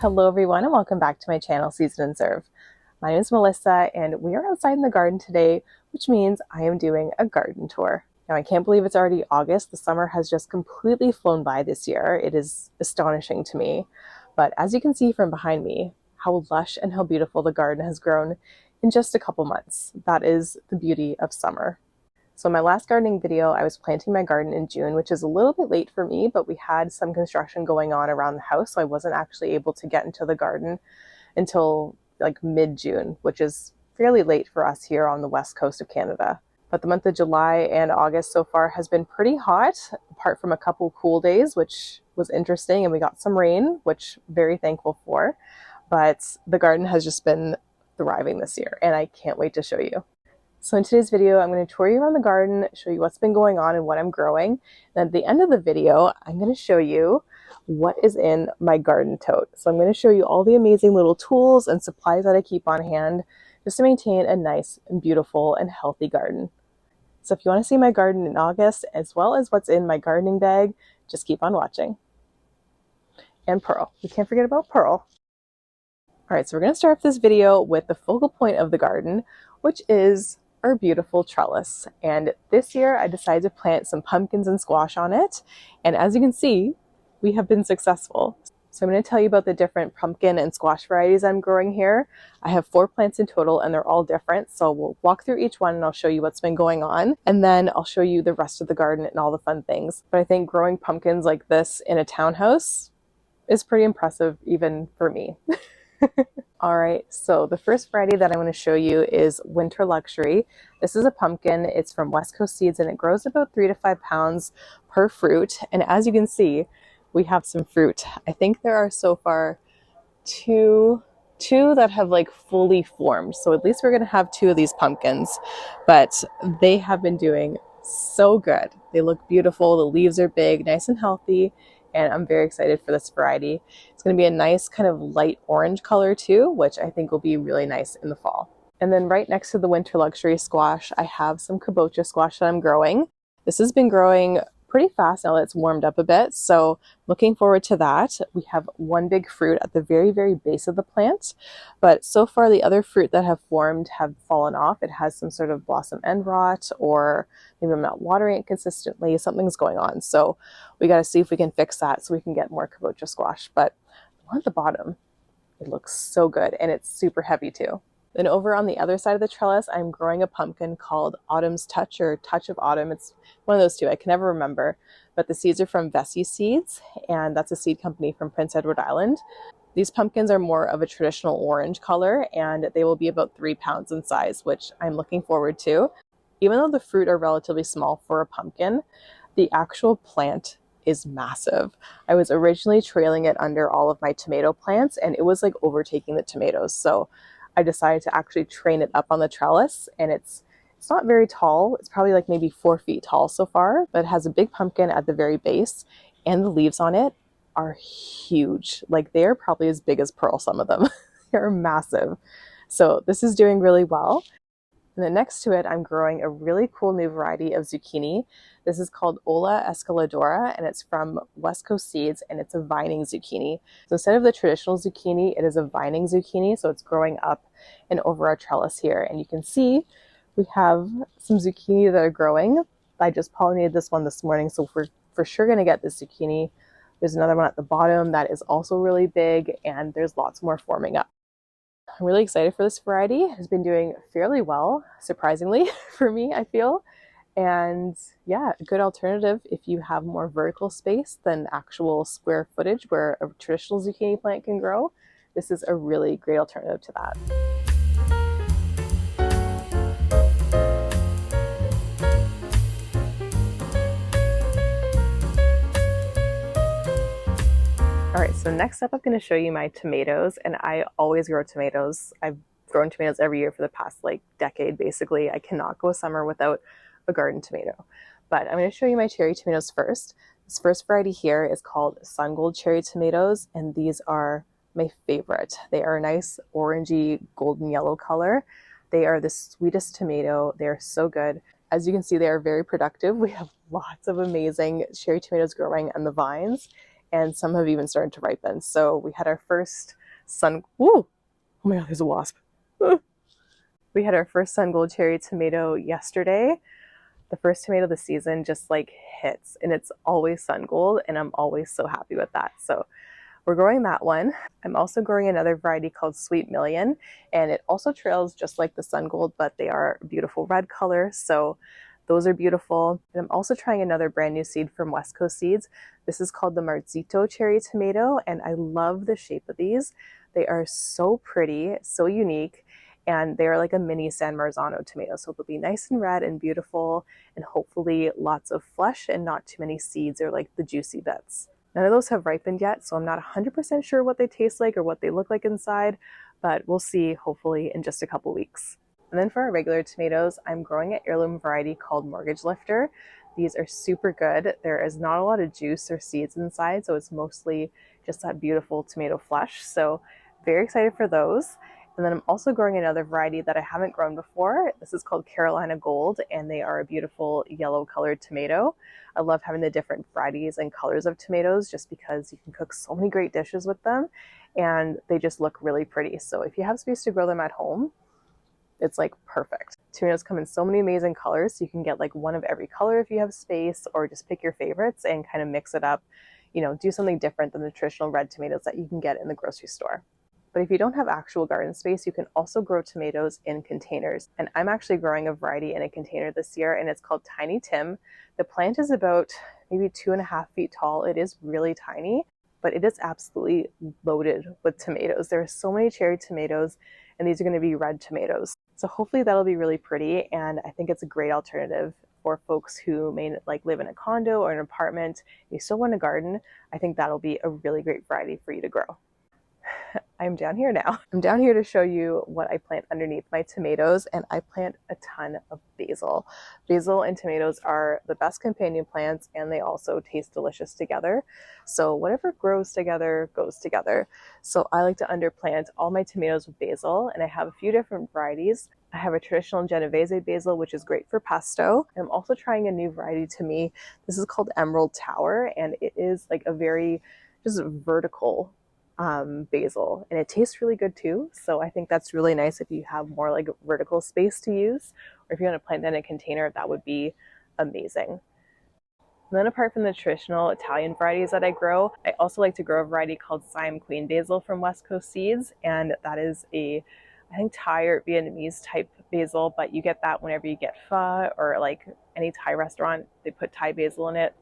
Hello everyone and welcome back to my channel, Season and Serve. My name is Melissa and we are outside in the garden today, which means I am doing a garden tour. Now I can't believe it's already August. The summer has just completely flown by this year. It is astonishing to me. But as you can see from behind me, how lush and how beautiful the garden has grown in just a couple months. That is the beauty of summer. So in my last gardening video, I was planting my garden in June, which is a little bit late for me, but we had some construction going on around the house, so I wasn't actually able to get into the garden until like mid-June, which is fairly late for us here on the west coast of Canada. But the month of July and August so far has been pretty hot, apart from a couple cool days, which was interesting, and we got some rain, which I'm very thankful for. But the garden has just been thriving this year, and I can't wait to show you. So in today's video, I'm going to tour you around the garden, show you what's been going on and what I'm growing. And at the end of the video, I'm going to show you what is in my garden tote. So I'm going to show you all the amazing little tools and supplies that I keep on hand just to maintain a nice and beautiful and healthy garden. So if you want to see my garden in August, as well as what's in my gardening bag, just keep on watching. And Pearl. We can't forget about Pearl. All right, so we're going to start off this video with the focal point of the garden, which is our beautiful trellis. And this year I decided to plant some pumpkins and squash on it. And as you can see, we have been successful. So I'm going to tell you about the different pumpkin and squash varieties I'm growing here. I have 4 plants in total and they're all different. So we'll walk through each one and I'll show you what's been going on. And then I'll show you the rest of the garden and all the fun things. But I think growing pumpkins like this in a townhouse is pretty impressive even for me. All right, so the first variety that I want to show you is Winter Luxury. This is a pumpkin. It's from West Coast Seeds and it grows about 3 to 5 pounds per fruit. And as you can see, we have some fruit. I think there are so far two that have like fully formed. So at least we're going to have 2 of these pumpkins, but they have been doing so good. They look beautiful. The leaves are big, nice and healthy. And I'm very excited for this variety. It's going to be a nice kind of light orange color too, which I think will be really nice in the fall. And then right next to the Winter Luxury squash, I have some kabocha squash that I'm growing. This has been growing pretty fast now that it's warmed up a bit, so looking forward to that. We have one big fruit at the very, very base of the plant, but so far the other fruit that have formed have fallen off. It has some sort of blossom end rot, or maybe I'm not watering it consistently. Something's going on, so we got to see if we can fix that so we can get more kabocha squash. But the one at the bottom, it looks so good, and it's super heavy too. Then over on the other side of the trellis, I'm growing a pumpkin called Autumn's Touch, or Touch of Autumn. It's one of those 2. I can never remember. But the seeds are from Vessi Seeds, and that's a seed company from Prince Edward Island. These pumpkins are more of a traditional orange color, and they will be about 3 pounds in size, which I'm looking forward to. Even though the fruit are relatively small for a pumpkin, the actual plant is massive. I was originally trailing it under all of my tomato plants, and it was like overtaking the tomatoes. So I decided to actually train it up on the trellis, and it's not very tall. It's probably like maybe 4 feet tall so far, but it has a big pumpkin at the very base, and the leaves on it are huge. Like they are probably as big as Pearl, some of them. They're massive. So this is doing really well. And then next to it, I'm growing a really cool new variety of zucchini. This is called Ola Escaladora, and it's from West Coast Seeds, and it's a vining zucchini. So instead of the traditional zucchini, it is a vining zucchini, so it's growing up and over our trellis here. And you can see we have some zucchini that are growing. I just pollinated this one this morning, so we're for sure going to get this zucchini. There's another one at the bottom that is also really big, and there's lots more forming up. I'm really excited for this variety. It has been doing fairly well, surprisingly, for me, I feel. And yeah, a good alternative if you have more vertical space than actual square footage where a traditional zucchini plant can grow. This is a really great alternative to that. All right, so next up I'm going to show you my tomatoes, and I always grow tomatoes. I've grown tomatoes every year for the past like decade, basically. I cannot go a summer without a garden tomato. But I'm going to show you my cherry tomatoes first. This first variety here is called Sun Gold cherry tomatoes, and these are my favorite. They are a nice orangey golden yellow color. They are the sweetest tomato. They are so good. As you can see, they are very productive. We have lots of amazing cherry tomatoes growing on the vines. and some have even started to ripen. So we had our first oh my god, there's a wasp. We had our first sun gold cherry tomato yesterday. The first tomato of the season just like hits, and it's always sun gold, and I'm always so happy with that. So we're growing that one. I'm also growing another variety called Sweet Million, and it also trails just like the sun gold, but they are beautiful red color. So those are beautiful. And I'm also trying another brand new seed from West Coast Seeds. This is called the Marzito cherry tomato, and I love the shape of these. They are so pretty, so unique, and they're like a mini San Marzano tomato. So they'll be nice and red and beautiful, and hopefully lots of flesh and not too many seeds or like the juicy bits. None of those have ripened yet, so I'm not 100% sure what they taste like or what they look like inside, but we'll see hopefully in just a couple weeks. And then for our regular tomatoes, I'm growing an heirloom variety called Mortgage Lifter. These are super good. There is not a lot of juice or seeds inside, so it's mostly just that beautiful tomato flesh. So very excited for those. And then I'm also growing another variety that I haven't grown before. This is called Carolina Gold, and they are a beautiful yellow colored tomato. I love having the different varieties and colors of tomatoes just because you can cook so many great dishes with them, and they just look really pretty. So if you have space to grow them at home, it's like perfect. Tomatoes come in so many amazing colors, so you can get like one of every color if you have space, or just pick your favorites and kind of mix it up, you know, do something different than the traditional red tomatoes that you can get in the grocery store. But if you don't have actual garden space, you can also grow tomatoes in containers. And I'm actually growing a variety in a container this year, and it's called Tiny Tim. The plant is about maybe 2.5 feet tall. It is really tiny, but it is absolutely loaded with tomatoes. There are so many cherry tomatoes, and these are going to be red tomatoes. So hopefully that'll be really pretty, and I think it's a great alternative for folks who may like live in a condo or an apartment. You still want a garden. I think that'll be a really great variety for you to grow. I'm down here now. I'm down here to show you what I plant underneath my tomatoes, and I plant a ton of basil. Basil and tomatoes are the best companion plants, and they also taste delicious together. So whatever grows together goes together. So I like to underplant all my tomatoes with basil, and I have a few different varieties. I have a traditional Genovese basil, which is great for pesto. I'm also trying a new variety to me. This is called Emerald Tower, and it is like a very just vertical basil, and it tastes really good too. So I think that's really nice if you have more like vertical space to use, or if you want to plant in a container, that would be amazing. And then apart from the traditional Italian varieties that I grow, I also like to grow a variety called Siam Queen basil from West Coast Seeds, and that is I think Thai or Vietnamese type basil, but you get that whenever you get pho or like any Thai restaurant, they put Thai basil in it.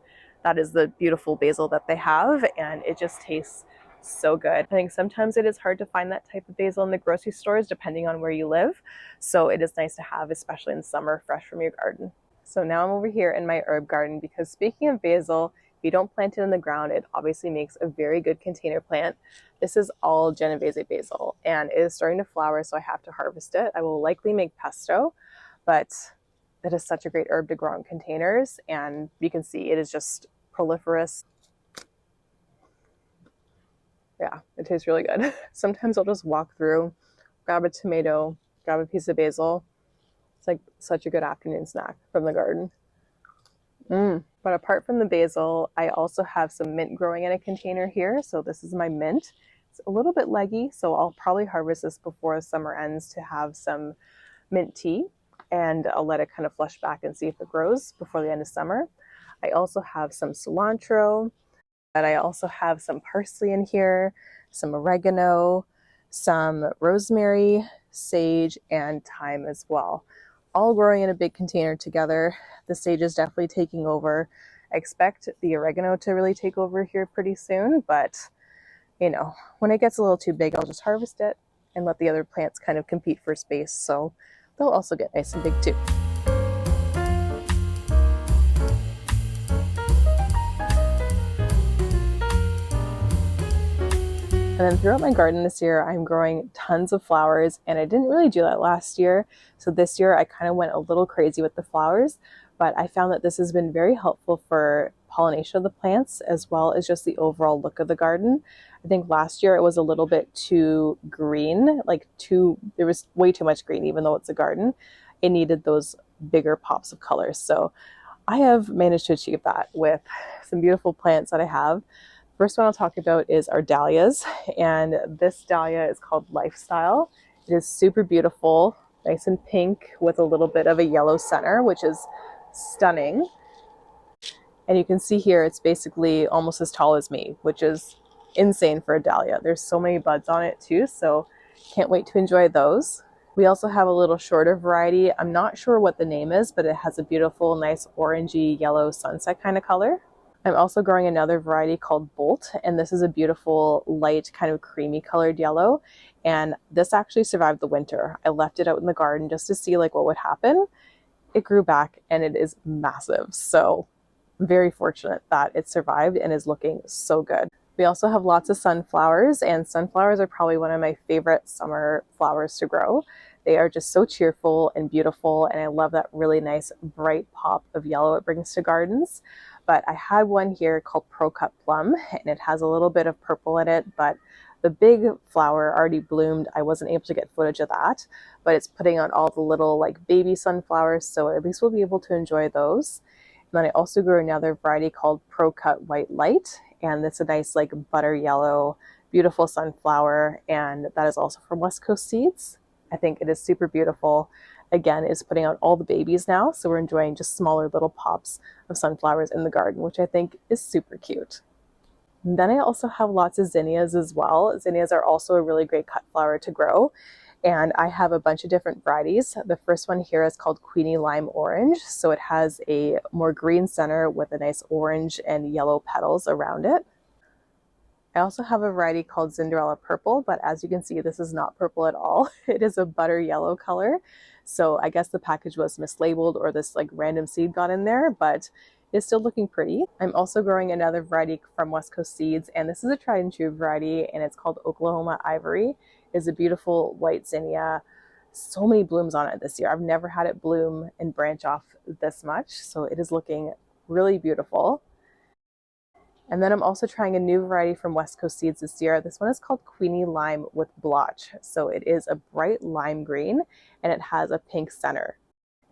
That is the beautiful basil that they have, and it just tastes so good. I think sometimes it is hard to find that type of basil in the grocery stores depending on where you live. So it is nice to have, especially in summer, fresh from your garden. So now I'm over here in my herb garden because speaking of basil, if you don't plant it in the ground, it obviously makes a very good container plant. This is all Genovese basil, and it is starting to flower, so I have to harvest it. I will likely make pesto, but it is such a great herb to grow in containers, and you can see it is just proliferous. Yeah, it tastes really good. Sometimes I'll just walk through, grab a tomato, grab a piece of basil. It's like such a good afternoon snack from the garden. But apart from the basil, I also have some mint growing in a container here. So this is my mint. It's a little bit leggy, so I'll probably harvest this before summer ends to have some mint tea, and I'll let it kind of flush back and see if it grows before the end of summer. I also have some cilantro. But I also have some parsley in here, some oregano, some rosemary, sage, and thyme as well. All growing in a big container together. The sage is definitely taking over. I expect the oregano to really take over here pretty soon, but you know, when it gets a little too big, I'll just harvest it and let the other plants kind of compete for space. So they'll also get nice and big too. And then throughout my garden this year, I'm growing tons of flowers, and I didn't really do that last year. So this year I kind of went a little crazy with the flowers, but I found that this has been very helpful for pollination of the plants as well as just the overall look of the garden. I think last year it was a little bit too green, there was way too much green, even though it's a garden. It needed those bigger pops of colors. So I have managed to achieve that with some beautiful plants that I have. First one I'll talk about is our dahlias, and this dahlia is called Lifestyle. It is super beautiful, nice and pink with a little bit of a yellow center, which is stunning. And you can see here it's basically almost as tall as me, which is insane for a dahlia. There's so many buds on it too, so can't wait to enjoy those. We also have a little shorter variety. I'm not sure what the name is, but it has a beautiful, nice orangey yellow sunset kind of color. I'm also growing another variety called Bolt, and this is a beautiful, light, kind of creamy colored yellow. And this actually survived the winter. I left it out in the garden just to see like what would happen. It grew back and it is massive. So I'm very fortunate that it survived and is looking so good. We also have lots of sunflowers, and sunflowers are probably one of my favorite summer flowers to grow. They are just so cheerful and beautiful, and I love that really nice bright pop of yellow it brings to gardens. But I had one here called Pro Cut Plum, and it has a little bit of purple in it, but the big flower already bloomed. I wasn't able to get footage of that, but it's putting on all the little like baby sunflowers, so at least we'll be able to enjoy those. And then I also grew another variety called Pro Cut White Light, and it's a nice like butter yellow, beautiful sunflower, and that is also from West Coast Seeds. I think it is super beautiful. Again, it's putting out all the babies now, so we're enjoying just smaller little pops of sunflowers in the garden, which I think is super cute. And then I also have lots of zinnias as well. Zinnias are also a really great cut flower to grow, and I have a bunch of different varieties. The first one here is called Queenie Lime Orange, so it has a more green center with a nice orange and yellow petals around it. I also have a variety called Cinderella Purple, but as you can see, this is not purple at all. It is a butter yellow color. So I guess the package was mislabeled or this like random seed got in there, but it's still looking pretty. I'm also growing another variety from West Coast Seeds, and this is a tried and true variety, and it's called Oklahoma Ivory. It's a beautiful white zinnia. So many blooms on it this year. I've never had it bloom and branch off this much, so it is looking really beautiful. And then I'm also trying a new variety from West Coast Seeds this year. This one is called Queenie Lime with Blotch. So it is a bright lime green and it has a pink center.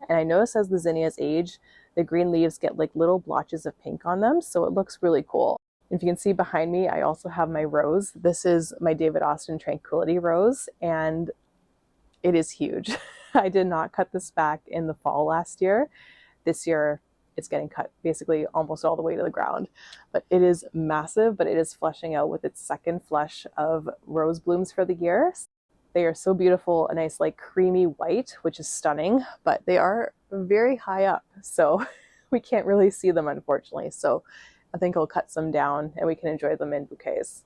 And I noticed as the zinnias age, the green leaves get like little blotches of pink on them. So it looks really cool. If you can see behind me, I also have my rose. This is my David Austin Tranquility Rose, and it is huge. I did not cut this back in the fall last year. This year, it's getting cut basically almost all the way to the ground, but it is massive, but it is flushing out with its second flush of rose blooms for the year. They are so beautiful, a nice like creamy white, which is stunning, but they are very high up, so we can't really see them unfortunately. So I think I'll cut some down and we can enjoy them in bouquets.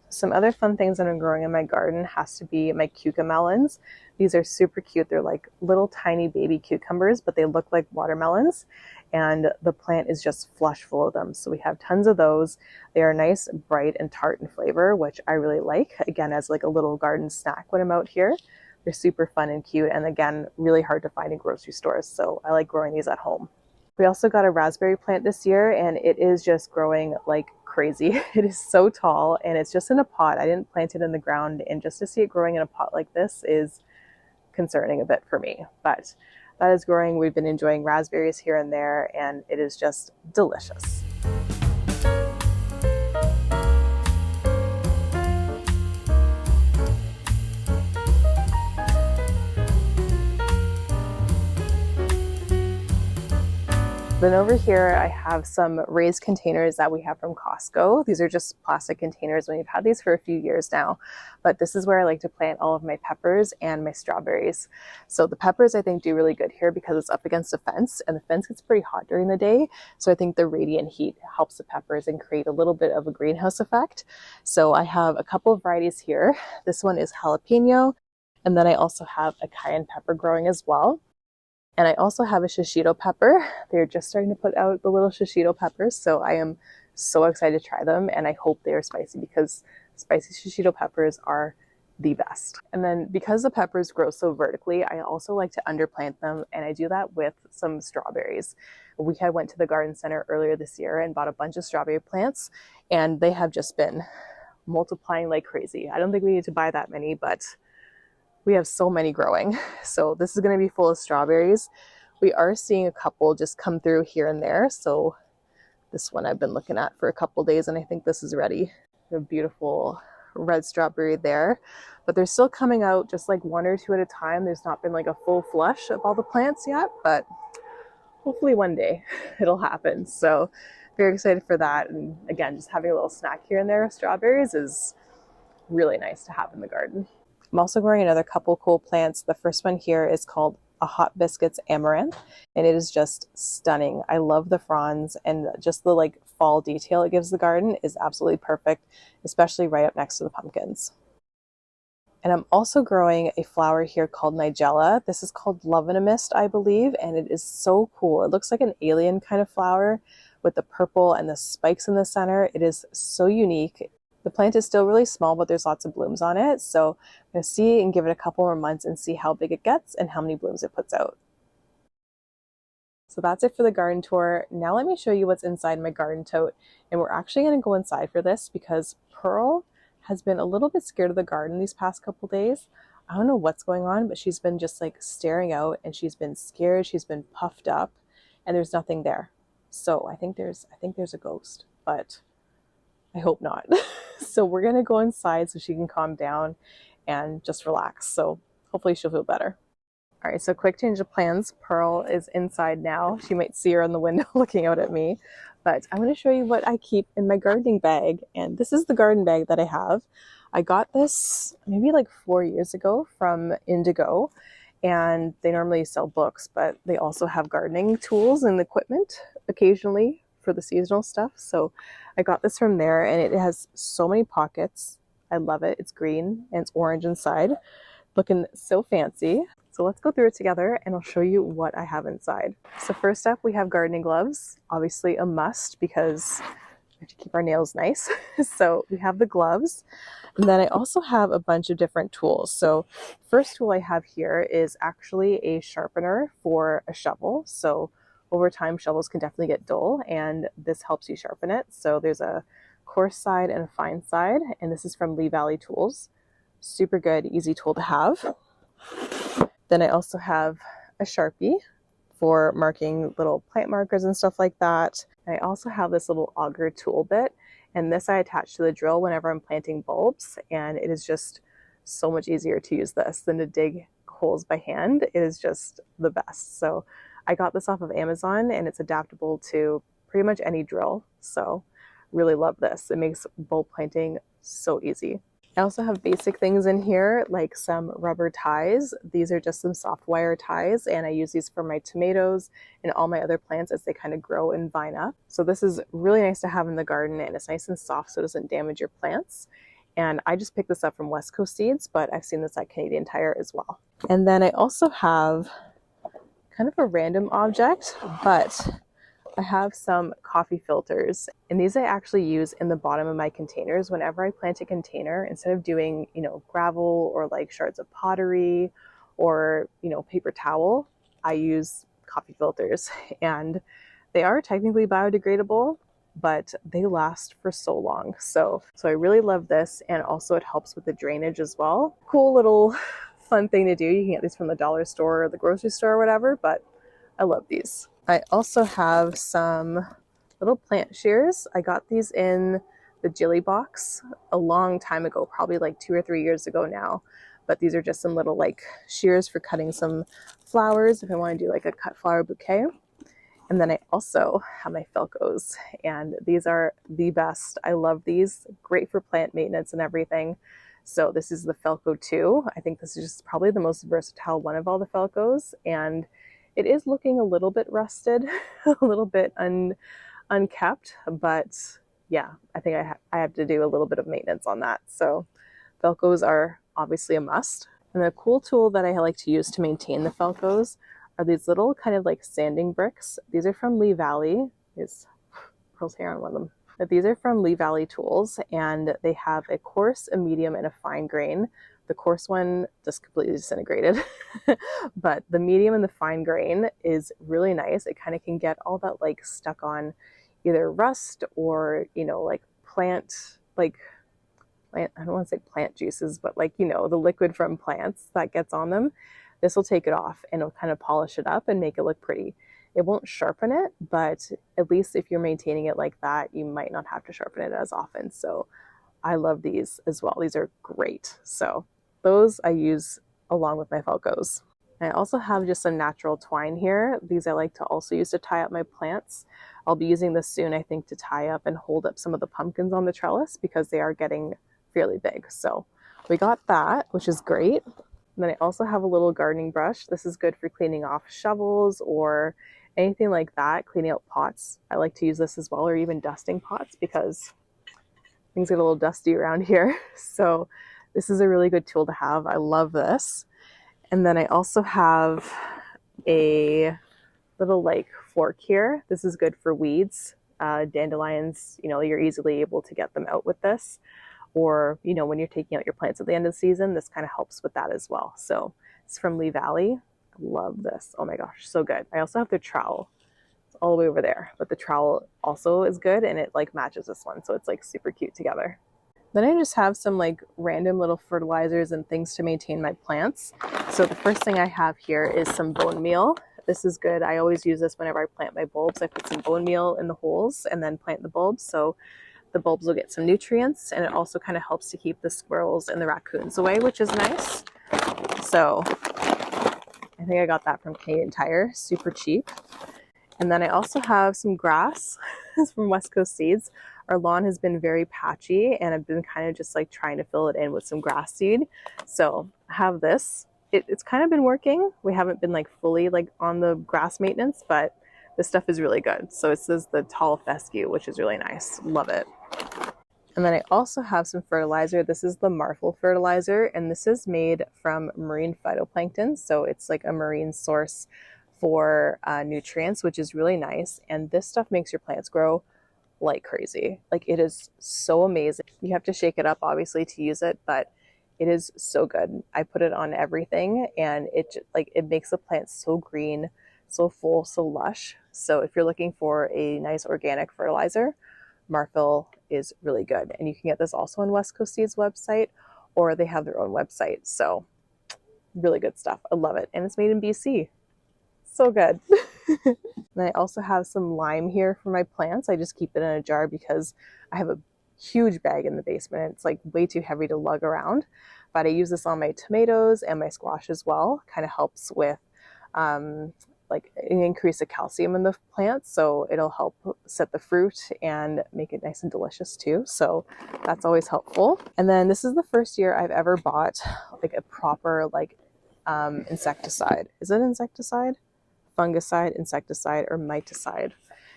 Some other fun things that I'm growing in my garden has to be my cucamelons. These are super cute. They're like little tiny baby cucumbers, but they look like watermelons. And the plant is just flush full of them. So we have tons of those. They are nice, bright, and tart in flavor, which I really like. Again, as like a little garden snack when I'm out here. They're super fun and cute. And again, really hard to find in grocery stores. So I like growing these at home. We also got a raspberry plant this year, and it is just growing like crazy. It is so tall, and it's just in a pot. I didn't plant it in the ground, and just to see it growing in a pot like this is concerning a bit for me. But that is growing. We've been enjoying raspberries here and there, and it is just delicious. Then over here, I have some raised containers that we have from Costco. These are just plastic containers, and we've had these for a few years now. But this is where I like to plant all of my peppers and my strawberries. So the peppers I think do really good here because it's up against a fence, and the fence gets pretty hot during the day. So I think the radiant heat helps the peppers and create a little bit of a greenhouse effect. So I have a couple of varieties here. This one is jalapeno, and then I also have a cayenne pepper growing as well. And I also have a shishito pepper. They're just starting to put out the little shishito peppers, so I am so excited to try them, and I hope they are spicy because spicy shishito peppers are the best. And then because the peppers grow so vertically, I also like to underplant them, and I do that with some strawberries. We had went to the garden center earlier this year and bought a bunch of strawberry plants, and they have just been multiplying like crazy. I don't think we need to buy that many, but we have so many growing. So this is going to be full of strawberries. We are seeing a couple just come through here and there, so This one I've been looking at for a couple days, and I think this is ready. A beautiful red strawberry there, but they're still coming out just like one or two at a time. There's not been like a full flush of all the plants yet, but hopefully one day it'll happen. So very excited for that. And again, just having a little snack here and there of strawberries is really nice to have in the garden. I'm also growing another couple cool plants. The first one here is called a Hot Biscuits Amaranth, and it is just stunning. I love the fronds, and just the like fall detail it gives the garden is absolutely perfect, especially right up next to the pumpkins. And I'm also growing a flower here called Nigella. This is called Love in a Mist, I believe, and it is so cool. It looks like an alien kind of flower with the purple and the spikes in the center. It is so unique. The plant is still really small, but there's lots of blooms on it. So I'm going to see and give it a couple more months and see how big it gets and how many blooms it puts out. So that's it for the garden tour. Now let me show you what's inside my garden tote. And we're actually going to go inside for this because Pearl has been a little bit scared of the garden these past couple days. I don't know what's going on, but she's been just like staring out, and she's been scared. She's been puffed up, and there's nothing there. So I think there's a ghost, but I hope not. So we're going to go inside so she can calm down and just relax. So hopefully she'll feel better. All right, so quick change of plans. Pearl is inside now. She might see her in the window looking out at me, but I'm going to show you what I keep in my gardening bag. And this is the garden bag that I have. I got this maybe like 4 years ago from Indigo, and they normally sell books, but they also have gardening tools and equipment occasionally for the seasonal stuff. So I got this from there, and it has so many pockets. I love it. It's green and it's orange inside, looking so fancy. So let's go through it together and I'll show you what I have inside. So first up, we have gardening gloves, obviously a must because we have to keep our nails nice. So we have the gloves. And then I also have a bunch of different tools. So first tool I have here is actually a sharpener for a shovel. So over time, shovels can definitely get dull, and this helps you sharpen it. So there's a coarse side and a fine side, and this is from Lee Valley Tools. Super good, easy tool to have. Then I also have a Sharpie for marking little plant markers and stuff like that. I also have this little auger tool bit, and this I attach to the drill whenever I'm planting bulbs, and it is just so much easier to use this than to dig holes by hand. It is just the best. So I got this off of Amazon, and it's adaptable to pretty much any drill. So really love this. It makes bulb planting so easy. I also have basic things in here, like some rubber ties. These are just some soft wire ties, and I use these for my tomatoes and all my other plants as they kind of grow and vine up. So this is really nice to have in the garden, and it's nice and soft so it doesn't damage your plants. And I just picked this up from West Coast Seeds, but I've seen this at Canadian Tire as well. And then I also have kind of a random object, but I have some coffee filters, and these I actually use in the bottom of my containers whenever I plant a container. Instead of doing, gravel or like shards of pottery or, paper towel, I use coffee filters, and they are technically biodegradable, but they last for so long. So I really love this, and also it helps with the drainage as well. Cool little fun thing to do. You can get these from the dollar store or the grocery store or whatever, but I love these. I also have some little plant shears. I got these in the Jilly box a long time ago, probably like 2 or 3 years ago now. But these are just some little like shears for cutting some flowers if I want to do like a cut flower bouquet. And then I also have my Felcos, and these are the best. I love these. Great for plant maintenance and everything. So this is the Felco 2. I think this is just probably the most versatile one of all the Felcos, and it is looking a little bit rusted, a little bit unkept, but yeah, I think I have to do a little bit of maintenance on that. So Felcos are obviously a must. And a cool tool that I like to use to maintain the Felcos are these little kind of like sanding bricks. These are from Lee Valley. There's Pearl's hair on one of them. But these are from Lee Valley Tools, and they have a coarse, a medium, and a fine grain. The coarse one just completely disintegrated, but the medium and the fine grain is really nice. It kind of can get all that like stuck on either rust or, like plant, I don't want to say plant juices, but like, the liquid from plants that gets on them. This will take it off, and it'll kind of polish it up and make it look pretty. It won't sharpen it, but at least if you're maintaining it like that, you might not have to sharpen it as often. So I love these as well. These are great. So those I use along with my Falcos. I also have just some natural twine here. These I like to also use to tie up my plants. I'll be using this soon, I think, to tie up and hold up some of the pumpkins on the trellis because they are getting fairly big. So we got that, which is great. And then I also have a little gardening brush. This is good for cleaning off shovels or anything like that, cleaning out pots. I like to use this as well, or even dusting pots because things get a little dusty around here. So this is a really good tool to have. I love this. And then I also have a little like fork here. This is good for weeds. Dandelions, you know, you're easily able to get them out with this. Or, you know, when you're taking out your plants at the end of the season, this kind of helps with that as well. So it's from Lee Valley. I love this. Oh my gosh, so good. I also have the trowel. It's all the way over there, but the trowel also is good and it like matches this one. So it's like super cute together. Then I just have some like random little fertilizers and things to maintain my plants. So the first thing I have here is some bone meal. This is good. I always use this whenever I plant my bulbs. I put some bone meal in the holes and then plant the bulbs. So the bulbs will get some nutrients, and it also kind of helps to keep the squirrels and the raccoons away, which is nice. So I think I got that from Canadian Tire, super cheap. And then I also have some grass from West Coast Seeds. Our lawn has been very patchy and I've been kind of just like trying to fill it in with some grass seed. So I have this. It's kind of been working. We haven't been like fully like on the grass maintenance, but this stuff is really good. So it says the tall fescue, which is really nice. Love it. And then I also have some fertilizer. This is the Marfil fertilizer, and this is made from marine phytoplankton. So it's like a marine source for nutrients, which is really nice. And this stuff makes your plants grow like crazy. Like it is so amazing. You have to shake it up obviously to use it, but it is so good. I put it on everything and it makes the plants so green, so full, so lush. So if you're looking for a nice organic fertilizer, Marfil is really good. And you can get this also on West Coast Seeds website, or they have their own website. So really good stuff. I love it. And it's made in BC. So good. And I also have some lime here for my plants. I just keep it in a jar because I have a huge bag in the basement. It's like way too heavy to lug around. But I use this on my tomatoes and my squash as well. Kind of helps with like increase the calcium in the plants, so it'll help set the fruit and make it nice and delicious too. So that's always helpful. And then this is the first year I've ever bought like a proper like insecticide. Is it insecticide? Fungicide, insecticide, or miticide.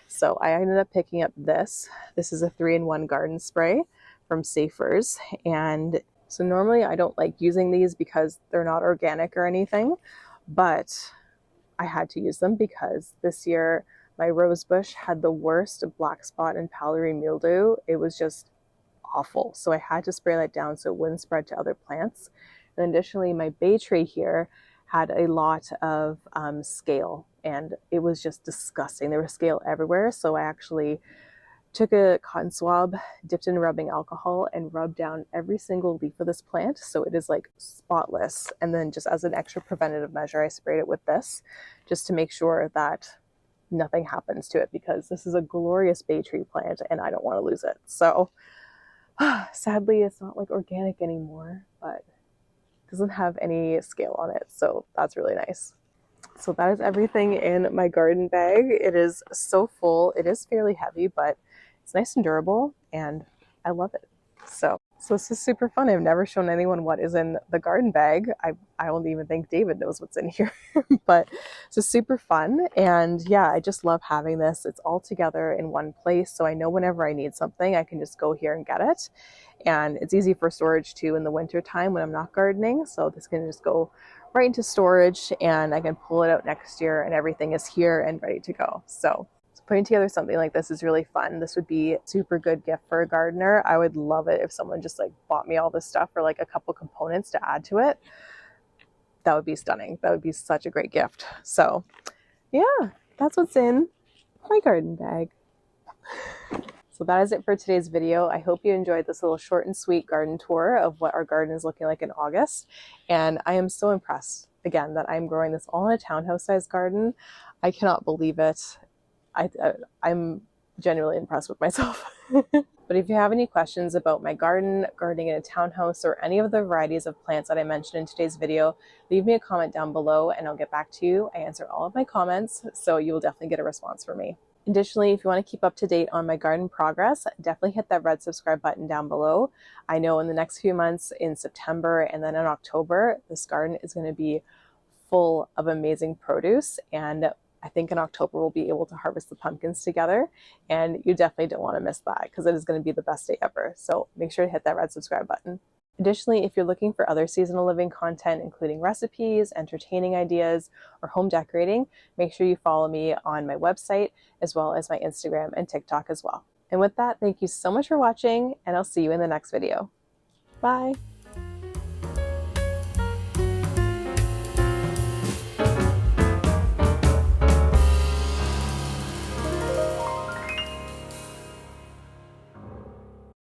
So I ended up picking up this. This is a 3-in-1 garden spray from Safers. And so normally I don't like using these because they're not organic or anything, but I had to use them because this year my rose bush had the worst black spot and powdery mildew. It was just awful. So I had to spray that down so it wouldn't spread to other plants. And additionally, my bay tree here had a lot of scale and it was just disgusting. There was scale everywhere. So I actually took a cotton swab, dipped in rubbing alcohol, and rubbed down every single leaf of this plant so it is like spotless. And then just as an extra preventative measure, I sprayed it with this just to make sure that nothing happens to it, because this is a glorious bay tree plant and I don't want to lose it. So sadly, it's not like organic anymore, but it doesn't have any scale on it. So that's really nice. So that is everything in my garden bag. It is so full. It is fairly heavy, but it's nice and durable and I love it. So this is super fun. I've never shown anyone what is in the garden bag. I don't even think David knows what's in here, but it's just super fun. And yeah, I just love having this. It's all together in one place. So I know whenever I need something, I can just go here and get it. And it's easy for storage too in the winter time when I'm not gardening. So this can just go right into storage and I can pull it out next year and everything is here and ready to go. So putting together something like this is really fun. This would be a super good gift for a gardener. I would love it if someone just like bought me all this stuff or like a couple components to add to it. That would be stunning. That would be such a great gift. So yeah, that's what's in my garden bag. So that is it for today's video. I hope you enjoyed this little short and sweet garden tour of what our garden is looking like in August. And I am so impressed. again, that I'm growing this all in a townhouse sized garden. I cannot believe it. I'm genuinely impressed with myself. But if you have any questions about my gardening in a townhouse, or any of the varieties of plants that I mentioned in today's video, leave me a comment down below and I'll get back to you. I answer all of my comments, so you will definitely get a response from me. Additionally, if you want to keep up to date on my garden progress, definitely hit that red subscribe button down below. I know in the next few months, in September and then in October, this garden is going to be full of amazing produce, and I think in October we'll be able to harvest the pumpkins together, and you definitely don't want to miss that because it is going to be the best day ever. So make sure to hit that red subscribe button. Additionally, if you're looking for other seasonal living content, including recipes, entertaining ideas, or home decorating, make sure you follow me on my website as well as my Instagram and TikTok as well. And with that, thank you so much for watching, and I'll see you in the next video. Bye!